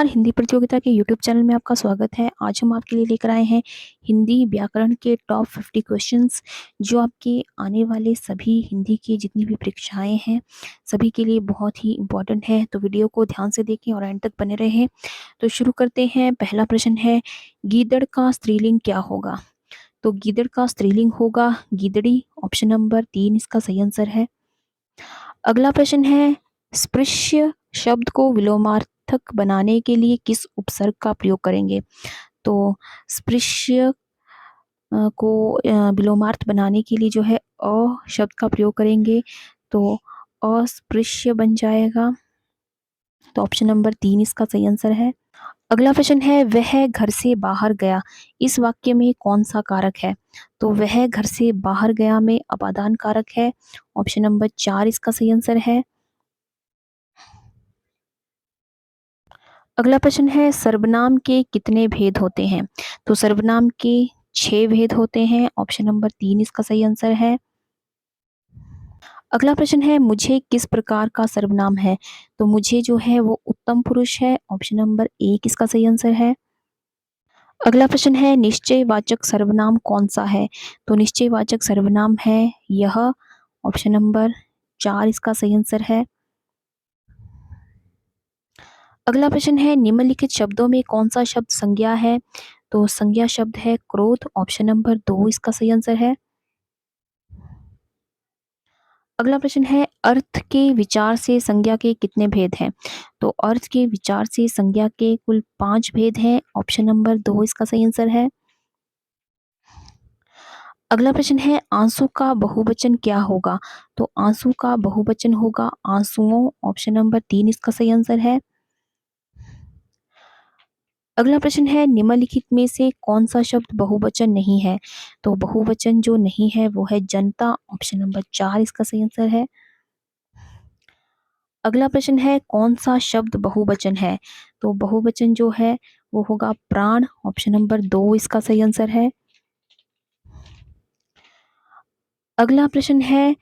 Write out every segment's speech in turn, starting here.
हिंदी प्रतियोगिता के YouTube channel में आपका स्वागत है। आज हम आपके लिए लेकर आए हैं हिंदी व्याकरण के टॉप 50 क्वेश्चंस जो आपके आने वाले सभी हिंदी की जितनी भी परीक्षाएं हैं सभी के लिए बहुत ही इम्पोर्टेंट है। तो वीडियो को ध्यान से देखें और एंड तक बने रहें। तो शुरू करते हैं। पहला प्रश्न है, गीदड़ का स्त्रीलिंग क्या होगा? तो गीदड़ का स्त्रीलिंग होगा गीदड़ी। ऑप्शन नंबर 3 इसका सही आंसर है। अगला प्रश्न है, स्पृश्य शब्द को विलोमार्थक बनाने के लिए किस उपसर्ग का प्रयोग करेंगे? तो स्पृश्य को विलोमार्थ बनाने के लिए जो है अ शब्द का प्रयोग करेंगे, तो अस्पृश्य बन जाएगा। तो ऑप्शन नंबर 3 इसका सही आंसर है। अगला प्रश्न है, वह घर से बाहर गया। इस वाक्य में कौन सा कारक है? तो वह घर से बाहर गया में अपादान कारक है। ऑप्शन नंबर 4 इसका सही आंसर है। अगला प्रश्न है, सर्वनाम के कितने भेद होते हैं? तो सर्वनाम के 6 भेद होते हैं। ऑप्शन नंबर 3 इसका सही आंसर है। अगला प्रश्न है, मुझे किस प्रकार का सर्वनाम है? तो मुझे जो है वो उत्तम पुरुष है। ऑप्शन नंबर 1 इसका सही आंसर है। अगला प्रश्न है, निश्चयवाचक सर्वनाम कौन सा है? तो निश्चयवाचक सर्वनाम है यह। ऑप्शन नंबर 4 इसका सही आंसर है। अगला प्रश्न है, निम्नलिखित शब्दों में कौन सा शब्द संज्ञा है? तो संज्ञा शब्द है क्रोध। ऑप्शन नंबर 2 इसका सही आंसर है। अगला प्रश्न है, अर्थ के विचार से संज्ञा के कितने भेद हैं? तो अर्थ के विचार से संज्ञा के कुल 5 भेद हैं। ऑप्शन नंबर 2 इसका सही आंसर है। अगला प्रश्न है, आंसू का बहुवचन क्या होगा? तो आंसू का बहुवचन होगा आंसुओं। ऑप्शन नंबर 3 इसका सही आंसर है। अगला प्रश्न है, निम्नलिखित में से कौन सा शब्द बहुवचन नहीं है? तो बहुवचन जो नहीं है वो है जनता। ऑप्शन नंबर 4 इसका सही आंसर है। अगला प्रश्न है, कौन सा शब्द बहुवचन है? तो बहुवचन जो है वो होगा प्राण। ऑप्शन नंबर 2 इसका सही आंसर है। अगला प्रश्न है,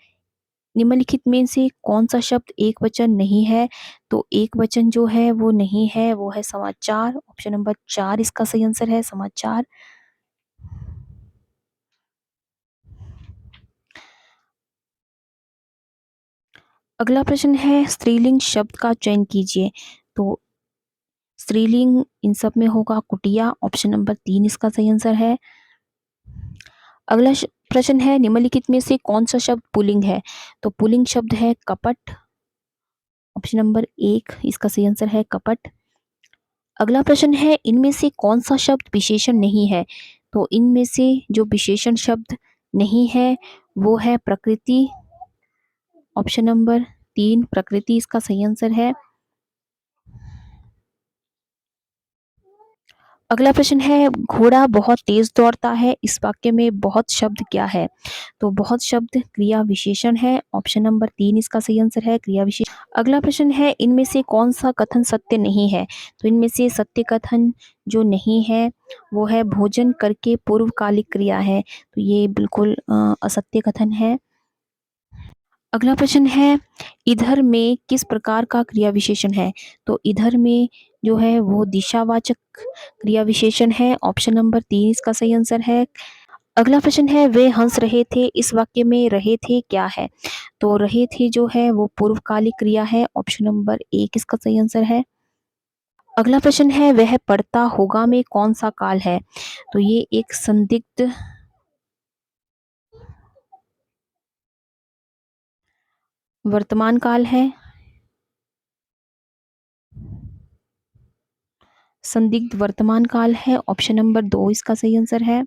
निम्नलिखित में से कौन सा शब्द एक वचन नहीं है? तो एक वचन जो है वो नहीं है वो है समाचार। ऑप्शन नंबर 4 इसका सही आंसर है, समाचार। अगला प्रश्न है, स्त्रीलिंग शब्द का चयन कीजिए। तो स्त्रीलिंग इन सब में होगा कुटिया। ऑप्शन नंबर 3 इसका सही आंसर है। अगला प्रश्न है, निम्नलिखित में से कौन सा शब्द पुल्लिंग है? तो पुल्लिंग शब्द है कपट। ऑप्शन नंबर 1 इसका सही आंसर है, कपट। अगला प्रश्न है, इनमें से कौन सा शब्द विशेषण नहीं है? तो इनमें से जो विशेषण शब्द नहीं है वो है प्रकृति। ऑप्शन नंबर 3 प्रकृति इसका सही आंसर है। अगला प्रश्न है, घोड़ा बहुत तेज दौड़ता है। इस वाक्य में बहुत शब्द क्या है? तो बहुत शब्द क्रिया विशेषण है। ऑप्शन नंबर 3 इसका सही आंसर है, क्रिया विशेषण। अगला प्रश्न है, इनमें से कौन सा कथन सत्य नहीं है? तो इनमें से सत्य कथन जो नहीं है वो है भोजन करके पूर्वकालिक क्रिया है। तो ये बिल्कुल असत्य कथन है। अगला प्रश्न है, इधर में किस प्रकार का क्रिया विशेषण है? तो इधर में जो है वो दिशावाचक क्रिया विशेषण है। ऑप्शन नंबर 3 इसका सही आंसर है। अगला प्रश्न है, वे हंस रहे थे। इस वाक्य में रहे थे क्या है? तो रहे थे जो है वो पूर्वकालिक क्रिया है। ऑप्शन नंबर 1 इसका सही आंसर है। अगला प्रश्न है, वह पढ़ता होगा में कौन सा काल है? तो ये एक संदिग्ध वर्तमान काल है। संदिग्ध वर्तमान काल है। ऑप्शन नंबर 2 इसका सही आंसर है।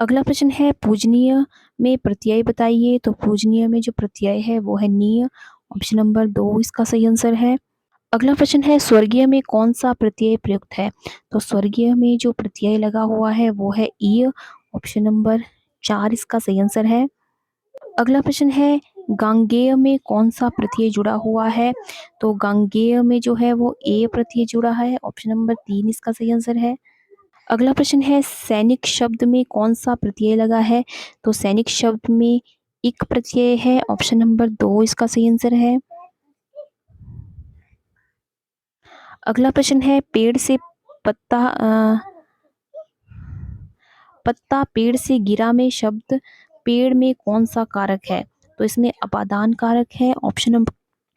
अगला प्रश्न है, पूजनीय में प्रत्यय बताइए। तो पूजनीय में जो प्रत्यय है वो है नीय। ऑप्शन नंबर 2 इसका सही आंसर है। अगला प्रश्न है, स्वर्गीय में कौन सा प्रत्यय प्रयुक्त है? तो स्वर्गीय में जो प्रत्यय लगा हुआ है वो है ईय। ऑप्शन नंबर 4 इसका सही आंसर है। अगला प्रश्न है, गांगेय में कौन सा प्रत्यय जुड़ा हुआ है? तो गांगेय में जो है वो ए प्रत्यय जुड़ा है। ऑप्शन नंबर 3 इसका सही आंसर है। अगला प्रश्न है, सैनिक शब्द में कौन सा प्रत्यय लगा है? तो सैनिक शब्द में इक प्रत्यय है। ऑप्शन नंबर 2 इसका सही आंसर है। अगला प्रश्न है पेड़ से पत्ता पत्ता पेड़ से गिरा में शब्द पेड़ में कौन सा कारक है? तो इसमें अपादान कारक है। ऑप्शन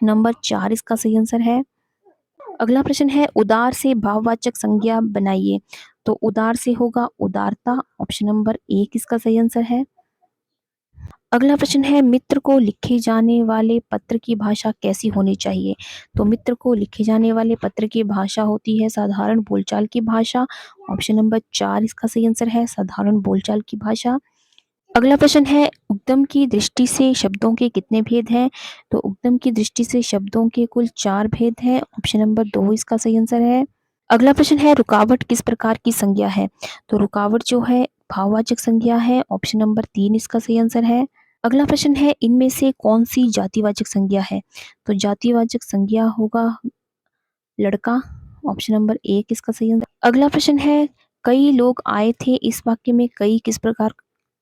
नंबर 4 इसका सही आंसर है। अगला प्रश्न है उदार से भाववाचक संज्ञा बनाइए। तो उदार से होगा उदारता। ऑप्शन नंबर 1 इसका सही आंसर है। अगला प्रश्न है मित्र को लिखे जाने वाले पत्र की भाषा कैसी होनी चाहिए? तो मित्र को लिखे जाने वाले पत्र की भाषा होती है साधारण बोलचाल की भाषा। ऑप्शन नंबर 4 इसका सही आंसर है, साधारण बोलचाल की भाषा। अगला प्रश्न है उद्गम की दृष्टि से शब्दों के कितने भेद हैं? तो उद्गम की दृष्टि से शब्दों के कुल 4 भेद हैं। ऑप्शन नंबर 2 इसका सही आंसर है। अगला प्रश्न है रुकावट किस प्रकार की संज्ञा है? तो रुकावट जो है भाववाचक संज्ञा है। ऑप्शन नंबर 3 इसका सही आंसर है। अगला प्रश्न है इनमें से कौन सी जातिवाचक संज्ञा है? तो जातिवाचक संज्ञा होगा लड़का। ऑप्शन नंबर 1 इसका सही आंसर। अगला प्रश्न है कई लोग आए थे इस वाक्य में कई किस प्रकार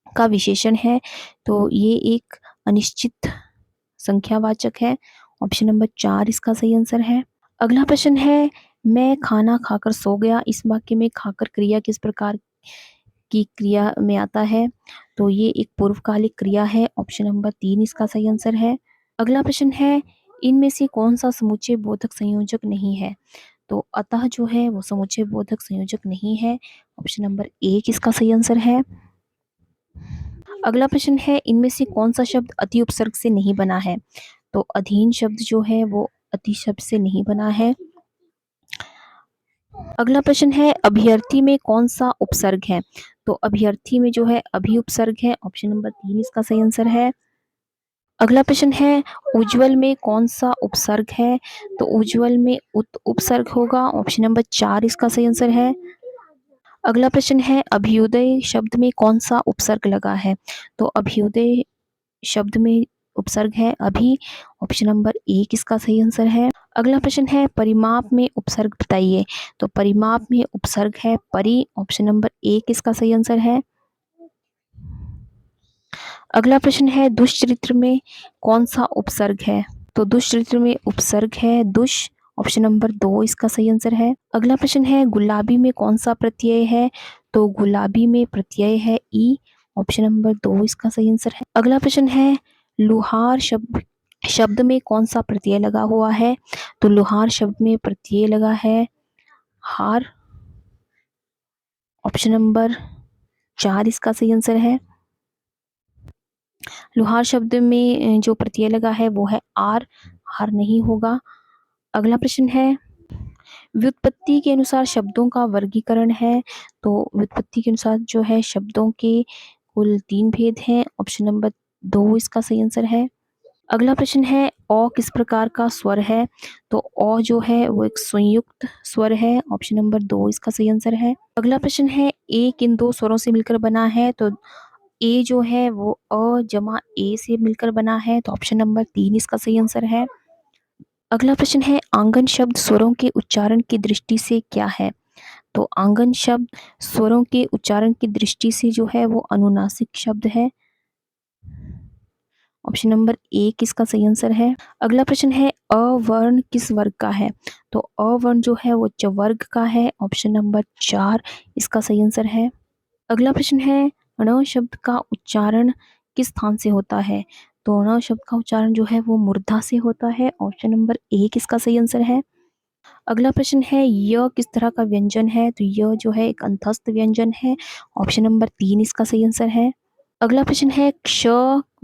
का विशेषण है? तो ये एक अनिश्चित संख्यावाचक है। ऑप्शन नंबर 4 इसका सही आंसर है। अगला प्रश्न है मैं खाना खाकर सो गया इस वाक्य में खाकर क्रिया किस प्रकार की क्रिया में आता है? तो ये एक पूर्वकालिक क्रिया है। ऑप्शन नंबर 3 इसका सही आंसर है। अगला प्रश्न है इनमें से कौन सा समुच्चय बोधक संयोजक नहीं है? तो अतः जो है वो समुच्चय बोधक संयोजक नहीं है। ऑप्शन नंबर 1 इसका सही आंसर है। अगला प्रश्न है इनमें से कौन सा शब्द अति उपसर्ग से नहीं बना है? तो अधीन शब्द जो है वो अति शब्द से नहीं बना है। अगला प्रश्न है अभ्यर्थी में कौन सा उपसर्ग है? तो अभ्यर्थी में जो है अभि उपसर्ग है। ऑप्शन नंबर 3 इसका सही आंसर है। अगला प्रश्न है उज्ज्वल में कौन सा उपसर्ग है? तो उज्ज्वल में उपसर्ग होगा। ऑप्शन नंबर 4 इसका सही आंसर है। अगला प्रश्न है अभ्युदय शब्द में कौन सा उपसर्ग लगा है? तो अभ्युदय शब्द में उपसर्ग है अभी। ऑप्शन नंबर 1 इसका सही आंसर है। अगला प्रश्न है परिमाप में उपसर्ग बताइए। तो परिमाप में उपसर्ग है परि। ऑप्शन नंबर 1 इसका सही आंसर है। अगला प्रश्न है दुष्चरित्र में कौन सा उपसर्ग है? तो दुष्चरित्र में उपसर्ग है दुष। ऑप्शन नंबर 2 इसका सही आंसर है। अगला प्रश्न है गुलाबी में कौन सा प्रत्यय है? तो गुलाबी में प्रत्यय है ई। ऑप्शन नंबर 2 इसका सही आंसर है। अगला प्रश्न है लुहार शब्द में कौन सा प्रत्यय लगा हुआ है? तो लुहार शब्द में प्रत्यय लगा है हार। ऑप्शन नंबर 4 इसका सही आंसर है। लुहार शब्द में जो प्रत्यय लगा है वो है आर, हार नहीं होगा। अगला प्रश्न है व्युत्पत्ति के अनुसार शब्दों का वर्गीकरण है। तो व्युत्पत्ति के अनुसार जो है शब्दों के कुल 3 भेद हैं। ऑप्शन नंबर 2 इसका सही आंसर है। अगला प्रश्न है अ किस प्रकार का स्वर है? तो अ जो है वो एक संयुक्त स्वर है। ऑप्शन नंबर 2 इसका सही आंसर है। अगला प्रश्न है ए किन दो स्वरों से मिलकर बना है? तो ए जो है वो अ जमा ए से मिलकर बना है। तो ऑप्शन नंबर 3 इसका सही आंसर है। अगला प्रश्न है आंगन शब्द स्वरों के उच्चारण की दृष्टि से क्या है? तो आंगन शब्द स्वरों के उच्चारण की दृष्टि से जो है वो अनुनासिक शब्द है। ऑप्शन नंबर 1 इसका सही आंसर है। अगला प्रश्न है अवर्ण किस वर्ग का है? तो अवर्ण जो है वो चवर्ग का है। ऑप्शन नंबर 4 इसका सही आंसर है। अगला प्रश्न है ण शब्द का उच्चारण किस स्थान से होता है? तो ण शब्द का उच्चारण जो है वो मूर्धा से होता है। ऑप्शन नंबर 1 इसका सही आंसर है। अगला प्रश्न है य किस तरह का व्यंजन है? तो य जो है एक अंतस्थ व्यंजन है। ऑप्शन नंबर 3 इसका सही आंसर है। अगला प्रश्न है क्ष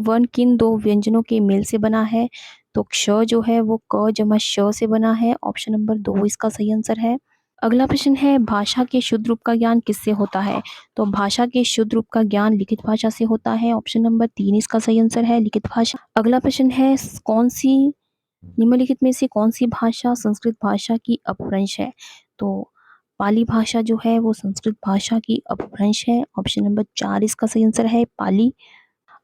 वर्ण किन दो व्यंजनों के मेल से बना है? तो क्ष जो है वो क जमा श से बना है। ऑप्शन नंबर 2 इसका सही आंसर है। अगला प्रश्न है भाषा के शुद्ध रूप का ज्ञान किससे होता है? तो भाषा के शुद्ध रूप का ज्ञान लिखित भाषा से होता है। ऑप्शन नंबर 3 इसका सही आंसर है लिखित भाषा। अगला प्रश्न है कौन सी निम्नलिखित में से कौन सी भाषा संस्कृत भाषा की अपभ्रंश है? तो पाली भाषा जो है वो संस्कृत भाषा की अपभ्रंश है। ऑप्शन नंबर 4 इसका सही आंसर है पाली।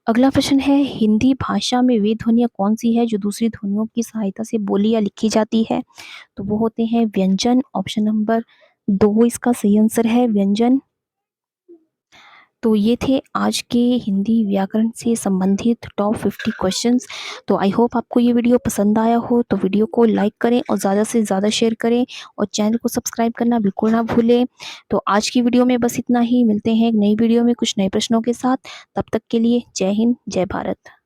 अगला प्रश्न है हिंदी भाषा में वे ध्वनियाँ कौन सी है जो दूसरी ध्वनियों की सहायता से बोली या लिखी जाती है? तो वो होते हैं व्यंजन। ऑप्शन नंबर 2 इसका सही आंसर है व्यंजन। तो ये थे आज के हिंदी व्याकरण से संबंधित टॉप 50 क्वेश्चंस। तो आई होप आपको ये वीडियो पसंद आया हो, तो वीडियो को लाइक करें और ज़्यादा से ज़्यादा शेयर करें और चैनल को सब्सक्राइब करना बिल्कुल ना भूलें। तो आज की वीडियो में बस इतना ही, मिलते हैं एक नई वीडियो में कुछ नए प्रश्नों के साथ। तब तक के लिए जय हिंद, जय भारत।